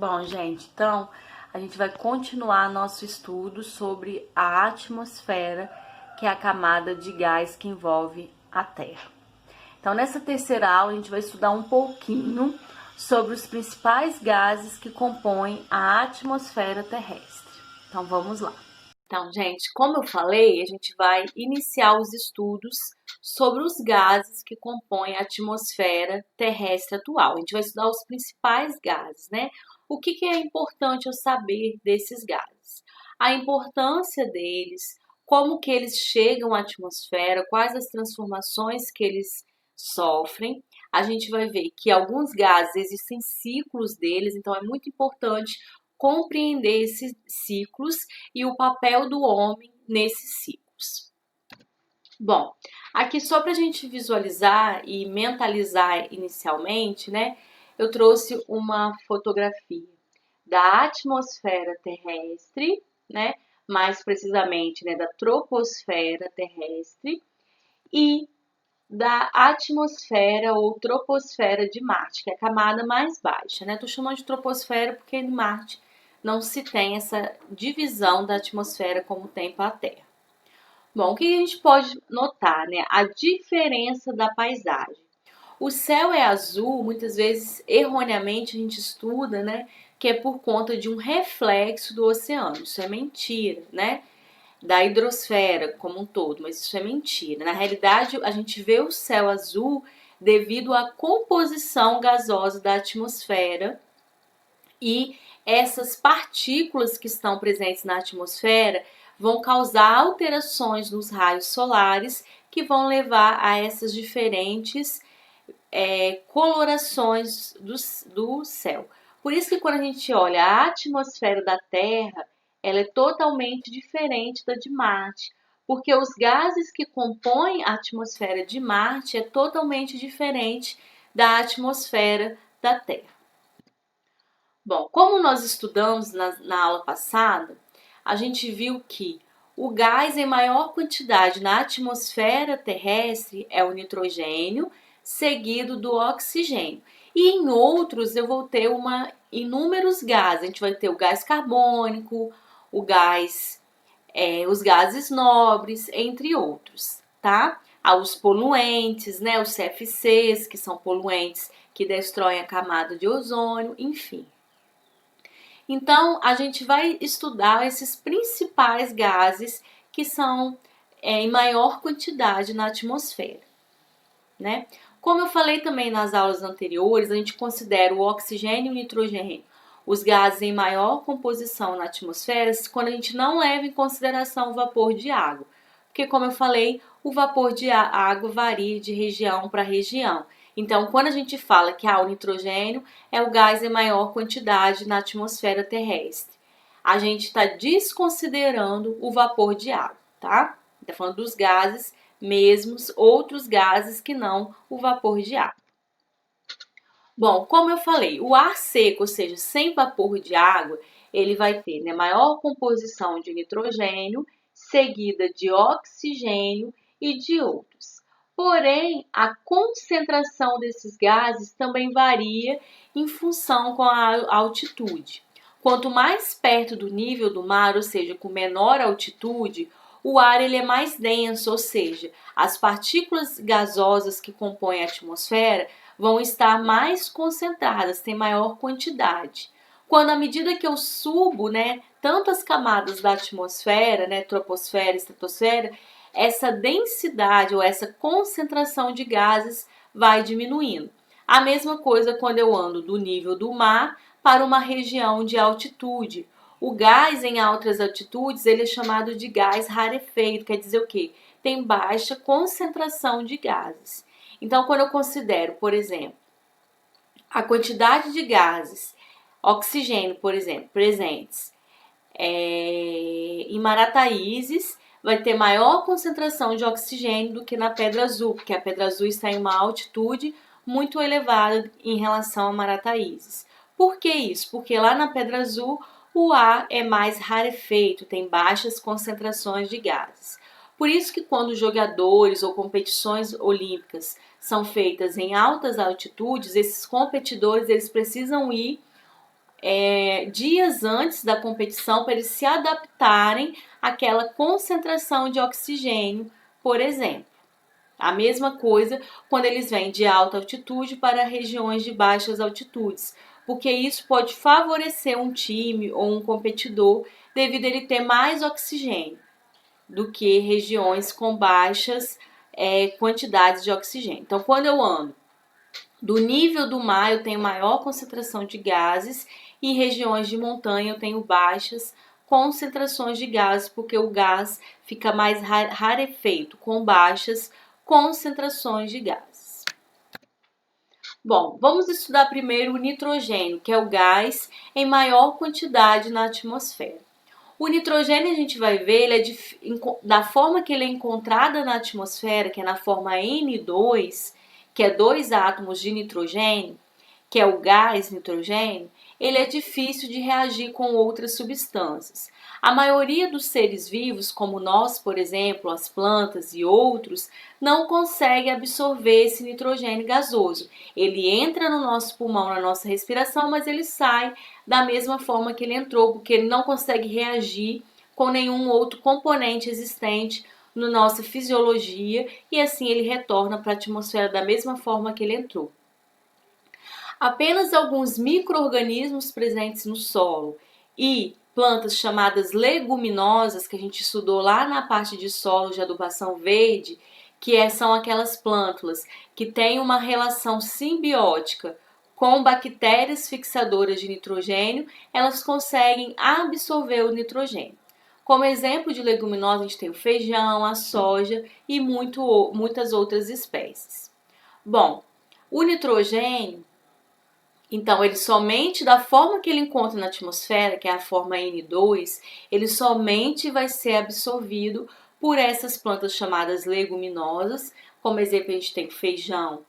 Bom, gente, então a gente vai continuar nosso estudo sobre a atmosfera, que é a camada de gás que envolve a Terra. Então, nessa terceira aula, a gente vai estudar um pouquinho sobre os principais gases que compõem a atmosfera terrestre. Então, vamos lá. Então, gente, como eu falei, a gente vai iniciar os estudos sobre os gases que compõem a atmosfera terrestre atual. A gente vai estudar os principais gases, né? O que é importante eu saber desses gases? A importância deles, como que eles chegam à atmosfera, quais as transformações que eles sofrem. A gente vai ver que alguns gases existem ciclos deles, então é muito importante compreender esses ciclos e o papel do homem nesses ciclos. Bom, aqui só para a gente visualizar e mentalizar inicialmente, né? Eu trouxe uma fotografia da atmosfera terrestre, né? Mais precisamente, né, da troposfera terrestre e da atmosfera ou troposfera de Marte, que é a camada mais baixa, né? Tô chamando de troposfera porque em Marte não se tem essa divisão da atmosfera como tem para a Terra. Bom, o que a gente pode notar, né? A diferença da paisagem. O céu é azul, muitas vezes, erroneamente, a gente estuda, né? Que é por conta de um reflexo do oceano. Isso é mentira, né? Da hidrosfera como um todo, mas isso é mentira. Na realidade, a gente vê o céu azul devido à composição gasosa da atmosfera e essas partículas que estão presentes na atmosfera vão causar alterações nos raios solares que vão levar a essas diferentes colorações do céu. Por isso que quando a gente olha a atmosfera da Terra, ela é totalmente diferente da de Marte, porque os gases que compõem a atmosfera de Marte é totalmente diferente da atmosfera da Terra. Bom, como nós estudamos na aula passada, a gente viu que o gás em maior quantidade na atmosfera terrestre é o nitrogênio, seguido do oxigênio. E em outros eu vou ter inúmeros gases. A gente vai ter o gás carbônico, os gases nobres, entre outros, tá? Há os poluentes, né? Os CFCs, que são poluentes que destroem a camada de ozônio, enfim. Então, a gente vai estudar esses principais gases que são em maior quantidade na atmosfera, né? Como eu falei também nas aulas anteriores, a gente considera o oxigênio e o nitrogênio os gases em maior composição na atmosfera quando a gente não leva em consideração o vapor de água. Porque, como eu falei, o vapor de água varia de região para região. Então, quando a gente fala que o nitrogênio é o gás em maior quantidade na atmosfera terrestre, a gente está desconsiderando o vapor de água, tá? Está falando dos gases mesmos, outros gases que não o vapor de água. Bom, como eu falei, o ar seco, ou seja, sem vapor de água, ele vai ter, né, maior composição de nitrogênio, seguida de oxigênio e de outros. Porém, a concentração desses gases também varia em função com a altitude. Quanto mais perto do nível do mar, ou seja, com menor altitude, o ar ele é mais denso, ou seja, as partículas gasosas que compõem a atmosfera vão estar mais concentradas, tem maior quantidade. Quando à medida que eu subo, né, tanto as camadas da atmosfera, né, troposfera, estratosfera, essa densidade ou essa concentração de gases vai diminuindo. A mesma coisa quando eu ando do nível do mar para uma região de altitude. O gás em altas altitudes ele é chamado de gás rarefeito, quer dizer o quê? Tem baixa concentração de gases. Então, quando eu considero, por exemplo, a quantidade de gases, oxigênio, por exemplo, presentes em Marataízes, vai ter maior concentração de oxigênio do que na Pedra Azul, porque a Pedra Azul está em uma altitude muito elevada em relação a Marataízes. Por que isso? Porque lá na Pedra Azul o ar é mais rarefeito, tem baixas concentrações de gases. Por isso que quando jogadores ou competições olímpicas são feitas em altas altitudes, esses competidores eles precisam ir dias antes da competição para eles se adaptarem àquela concentração de oxigênio, por exemplo. A mesma coisa quando eles vêm de alta altitude para regiões de baixas altitudes, porque isso pode favorecer um time ou um competidor devido a ele ter mais oxigênio do que regiões com baixas quantidades de oxigênio. Então, quando eu ando do nível do mar, eu tenho maior concentração de gases, e em regiões de montanha eu tenho baixas concentrações de gases, porque o gás fica mais rarefeito, com baixas concentrações de gases. Bom, vamos estudar primeiro o nitrogênio, que é o gás em maior quantidade na atmosfera. O nitrogênio, a gente vai ver, da forma que ele é encontrado na atmosfera, que é na forma N2, que é 2 átomos de nitrogênio, que é o gás nitrogênio, ele é difícil de reagir com outras substâncias. A maioria dos seres vivos, como nós, por exemplo, as plantas e outros, não consegue absorver esse nitrogênio gasoso. Ele entra no nosso pulmão, na nossa respiração, mas ele sai da mesma forma que ele entrou, porque ele não consegue reagir com nenhum outro componente existente na nossa fisiologia, e assim ele retorna para a atmosfera da mesma forma que ele entrou. Apenas alguns micro-organismos presentes no solo e plantas chamadas leguminosas, que a gente estudou lá na parte de solo de adubação verde, que são aquelas plântulas que têm uma relação simbiótica com bactérias fixadoras de nitrogênio, elas conseguem absorver o nitrogênio. Como exemplo de leguminosa, a gente tem o feijão, a soja e muitas outras espécies. Bom, o nitrogênio, então, ele somente, da forma que ele encontra na atmosfera, que é a forma N2, ele somente vai ser absorvido por essas plantas chamadas leguminosas. Como exemplo, a gente tem o feijão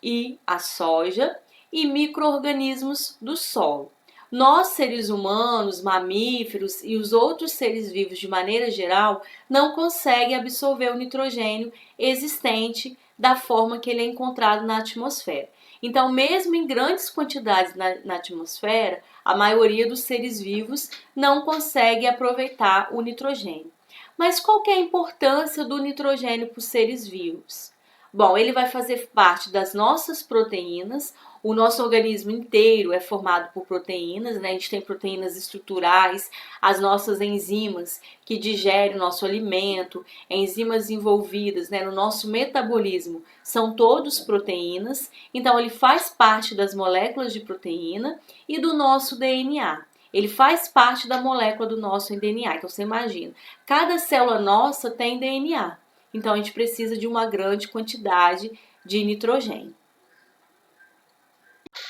e a soja, e micro-organismos do solo. Nós, seres humanos, mamíferos e os outros seres vivos de maneira geral, não conseguem absorver o nitrogênio existente da forma que ele é encontrado na atmosfera. Então, mesmo em grandes quantidades na atmosfera, a maioria dos seres vivos não consegue aproveitar o nitrogênio. Mas qual que é a importância do nitrogênio para os seres vivos? Bom, ele vai fazer parte das nossas proteínas. O nosso organismo inteiro é formado por proteínas, né? A gente tem proteínas estruturais, as nossas enzimas que digerem o nosso alimento, enzimas envolvidas, né, no nosso metabolismo, são todos proteínas. Então, ele faz parte das moléculas de proteína e do nosso DNA. Ele faz parte da molécula do nosso DNA. Então, você imagina, cada célula nossa tem DNA. Então, a gente precisa de uma grande quantidade de nitrogênio.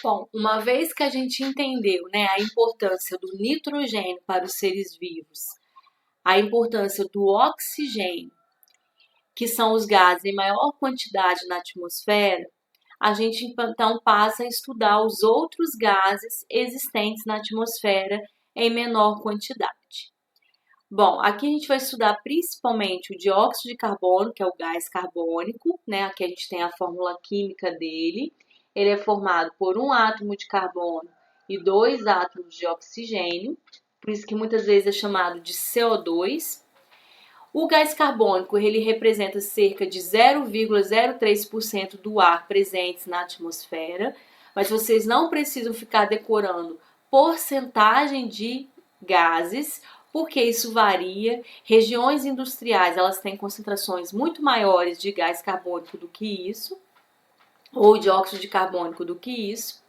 Bom, uma vez que a gente entendeu, né, a importância do nitrogênio para os seres vivos, a importância do oxigênio, que são os gases em maior quantidade na atmosfera, a gente então passa a estudar os outros gases existentes na atmosfera em menor quantidade. Bom, aqui a gente vai estudar principalmente o dióxido de carbono, que é o gás carbônico, né? Aqui a gente tem a fórmula química dele. Ele é formado por um átomo de carbono e 2 átomos de oxigênio, por isso que muitas vezes é chamado de CO2. O gás carbônico, ele representa cerca de 0,03% do ar presente na atmosfera, mas vocês não precisam ficar decorando porcentagem de gases, porque isso varia. Regiões industriais, elas têm concentrações muito maiores de gás carbônico do que isso, ou dióxido de carbono do que isso.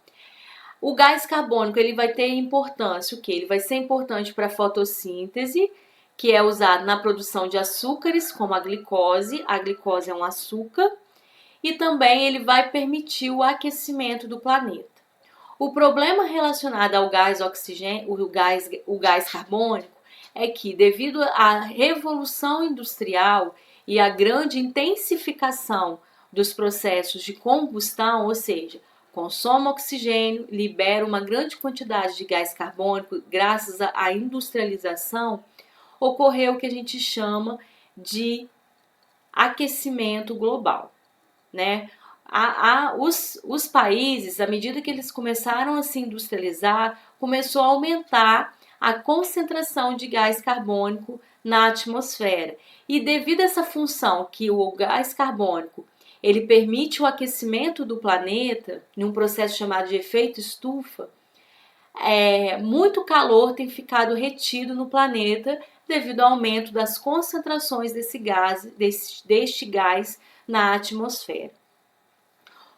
O gás carbônico, ele vai ter importância, o que? Ele vai ser importante para a fotossíntese, que é usado na produção de açúcares, como a glicose. A glicose é um açúcar. E também ele vai permitir o aquecimento do planeta. O problema relacionado ao gás oxigênio, o gás carbônico, é que devido à revolução industrial e à grande intensificação dos processos de combustão, ou seja, consome oxigênio, libera uma grande quantidade de gás carbônico graças à industrialização, ocorreu o que a gente chama de aquecimento global, né? Os países, à medida que eles começaram a se industrializar, começou a aumentar a concentração de gás carbônico na atmosfera. E devido a essa função que o gás carbônico ele permite o aquecimento do planeta, em um processo chamado de efeito estufa, muito calor tem ficado retido no planeta devido ao aumento das concentrações deste gás na atmosfera.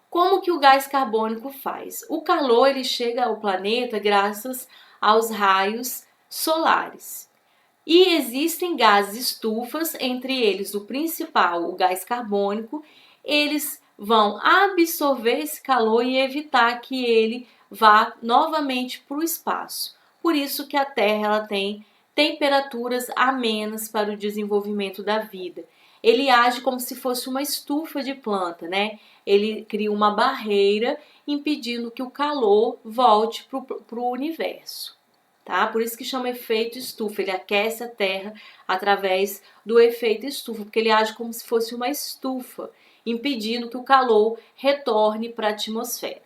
Como que o gás carbônico faz? O calor ele chega ao planeta graças aos raios solares. E existem gases estufas, entre eles o principal, o gás carbônico. Eles vão absorver esse calor e evitar que ele vá novamente para o espaço. Por isso que a Terra ela tem temperaturas amenas para o desenvolvimento da vida. Ele age como se fosse uma estufa de planta, né? Ele cria uma barreira impedindo que o calor volte para o universo. Tá? Por isso que chama efeito estufa, ele aquece a Terra através do efeito estufa, porque ele age como se fosse uma estufa, impedindo que o calor retorne para a atmosfera.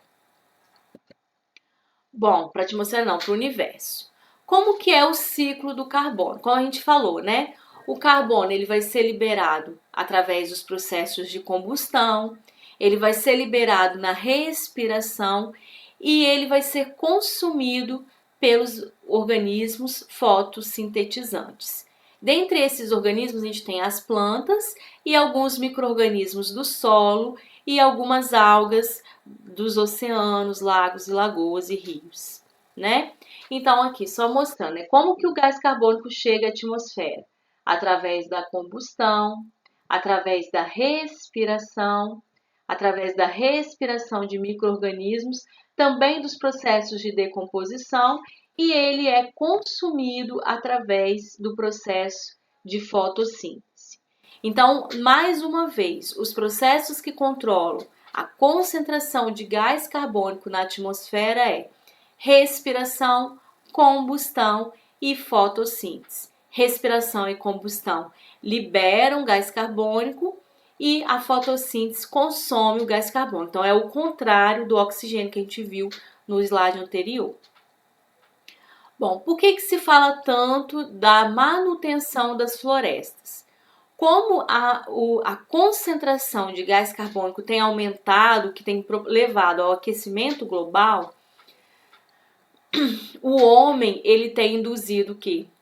Bom, para a atmosfera não, para o universo. Como que é o ciclo do carbono? Como a gente falou, né? O carbono ele vai ser liberado através dos processos de combustão, ele vai ser liberado na respiração e ele vai ser consumido pelos organismos fotossintetizantes. Dentre esses organismos, a gente tem as plantas e alguns micro-organismos do solo e algumas algas dos oceanos, lagos e lagoas e rios, né? Então, aqui, só mostrando, né, como que o gás carbônico chega à atmosfera? Através da combustão, através da respiração de micro-organismos, também dos processos de decomposição, e ele é consumido através do processo de fotossíntese. Então, mais uma vez, os processos que controlam a concentração de gás carbônico na atmosfera é respiração, combustão e fotossíntese. Respiração e combustão liberam gás carbônico e a fotossíntese consome o gás carbônico. Então, é o contrário do oxigênio que a gente viu no slide anterior. Bom, por que se fala tanto da manutenção das florestas? Como a concentração de gás carbônico tem aumentado, que tem levado ao aquecimento global, o homem ele tem induzido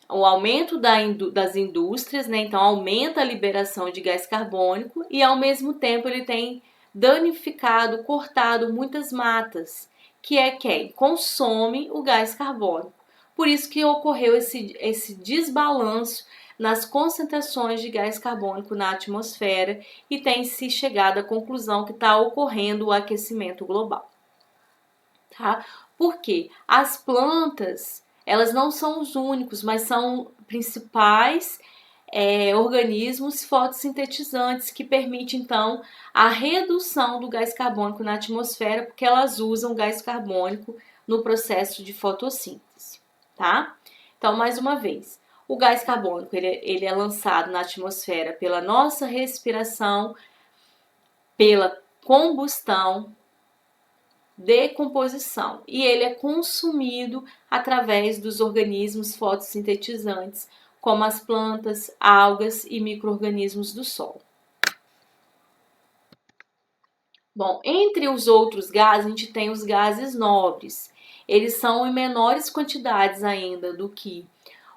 o aumento das indústrias, né? Então aumenta a liberação de gás carbônico e ao mesmo tempo ele tem danificado, cortado muitas matas, que é quem consome o gás carbônico. Por isso que ocorreu esse desbalanço nas concentrações de gás carbônico na atmosfera e tem se chegado à conclusão que está ocorrendo o aquecimento global. Tá? Porque as plantas, elas não são os únicos, mas são principais organismos fotossintetizantes que permitem, então, a redução do gás carbônico na atmosfera, porque elas usam gás carbônico no processo de fotossíntese, tá? Então, mais uma vez, o gás carbônico ele é lançado na atmosfera pela nossa respiração, pela combustão, decomposição, e ele é consumido através dos organismos fotossintetizantes, como as plantas, algas e micro-organismos do solo. Bom, entre os outros gases, a gente tem os gases nobres. Eles são em menores quantidades ainda do que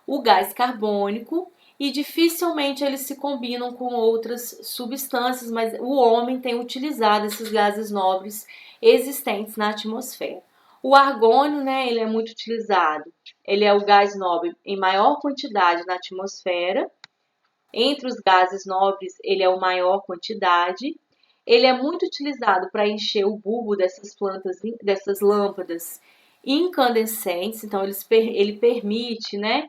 o gás carbônico e dificilmente eles se combinam com outras substâncias, mas o homem tem utilizado esses gases nobres existentes na atmosfera. O argônio, né, ele é muito utilizado. Ele é o gás nobre em maior quantidade na atmosfera. Entre os gases nobres, ele é o maior quantidade. Ele é muito utilizado para encher o bulbo dessas plantas, dessas lâmpadas incandescentes. Então, ele permite, né,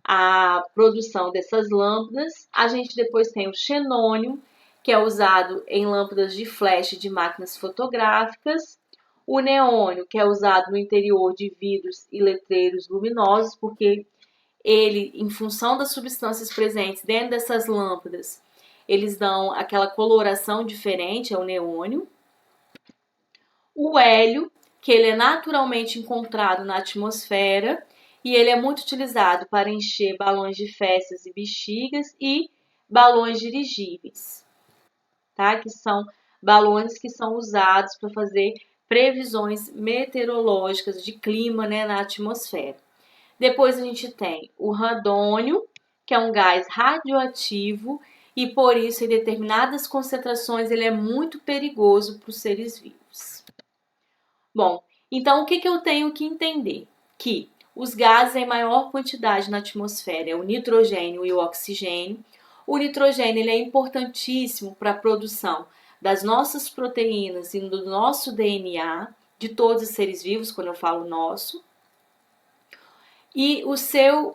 a produção dessas lâmpadas. A gente depois tem o xenônio, que é usado em lâmpadas de flash de máquinas fotográficas. O neônio, que é usado no interior de vidros e letreiros luminosos, porque ele, em função das substâncias presentes dentro dessas lâmpadas, eles dão aquela coloração diferente, é o neônio. O hélio, que ele é naturalmente encontrado na atmosfera e ele é muito utilizado para encher balões de festas e bexigas e balões dirigíveis, tá? Que são balões que são usados para fazer previsões meteorológicas de clima, né, na atmosfera. Depois a gente tem o radônio, que é um gás radioativo e por isso em determinadas concentrações ele é muito perigoso para os seres vivos. Bom, então o que eu tenho que entender? Que os gases em maior quantidade na atmosfera é o nitrogênio e o oxigênio. O nitrogênio ele é importantíssimo para a produção das nossas proteínas e do nosso DNA, de todos os seres vivos, quando eu falo nosso. E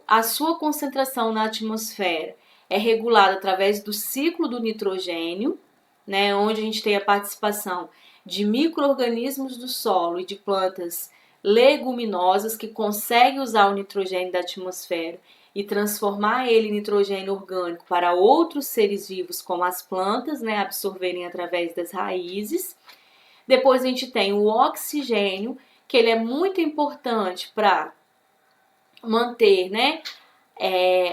a sua concentração na atmosfera é regulada através do ciclo do nitrogênio, né, onde a gente tem a participação de micro-organismos do solo e de plantas leguminosas que conseguem usar o nitrogênio da atmosfera e transformar ele em nitrogênio orgânico para outros seres vivos, como as plantas, né, absorverem através das raízes. Depois a gente tem o oxigênio, que ele é muito importante para manter, né,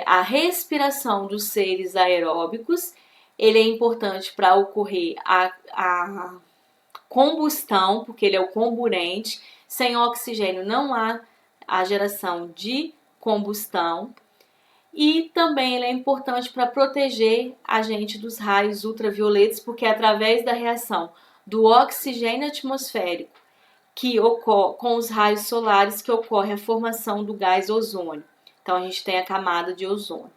a respiração dos seres aeróbicos. Ele é importante para ocorrer a combustão, porque ele é o comburente. Sem oxigênio não há a geração de combustão. E também ele é importante para proteger a gente dos raios ultravioletas, porque é através da reação do oxigênio atmosférico que ocorre com os raios solares que ocorre a formação do gás ozônio. Então a gente tem a camada de ozônio.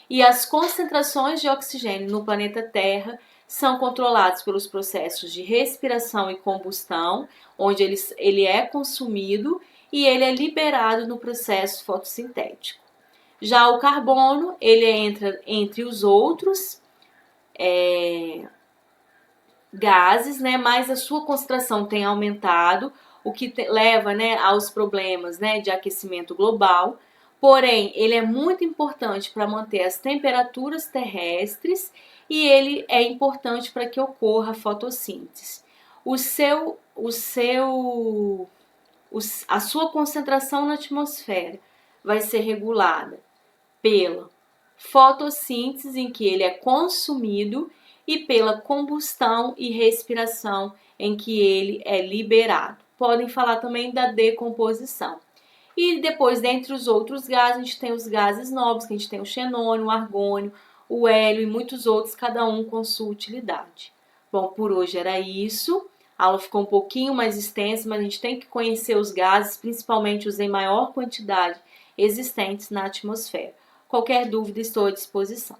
E as concentrações de oxigênio no planeta Terra são controladas pelos processos de respiração e combustão, onde ele é consumido e ele é liberado no processo fotossintético. Já o carbono, ele entra entre os outros gases, né, mas a sua concentração tem aumentado, o que leva, né, aos problemas, né, de aquecimento global. Porém, ele é muito importante para manter as temperaturas terrestres e ele é importante para que ocorra a fotossíntese. A sua concentração na atmosfera vai ser regulada pela fotossíntese, em que ele é consumido, e pela combustão e respiração, em que ele é liberado. Podem falar também da decomposição. E depois, dentre os outros gases, a gente tem os gases nobres, que a gente tem o xenônio, o argônio, o hélio e muitos outros, cada um com sua utilidade. Bom, por hoje era isso. A aula ficou um pouquinho mais extensa, mas a gente tem que conhecer os gases, principalmente os em maior quantidade existentes na atmosfera. Qualquer dúvida, estou à disposição.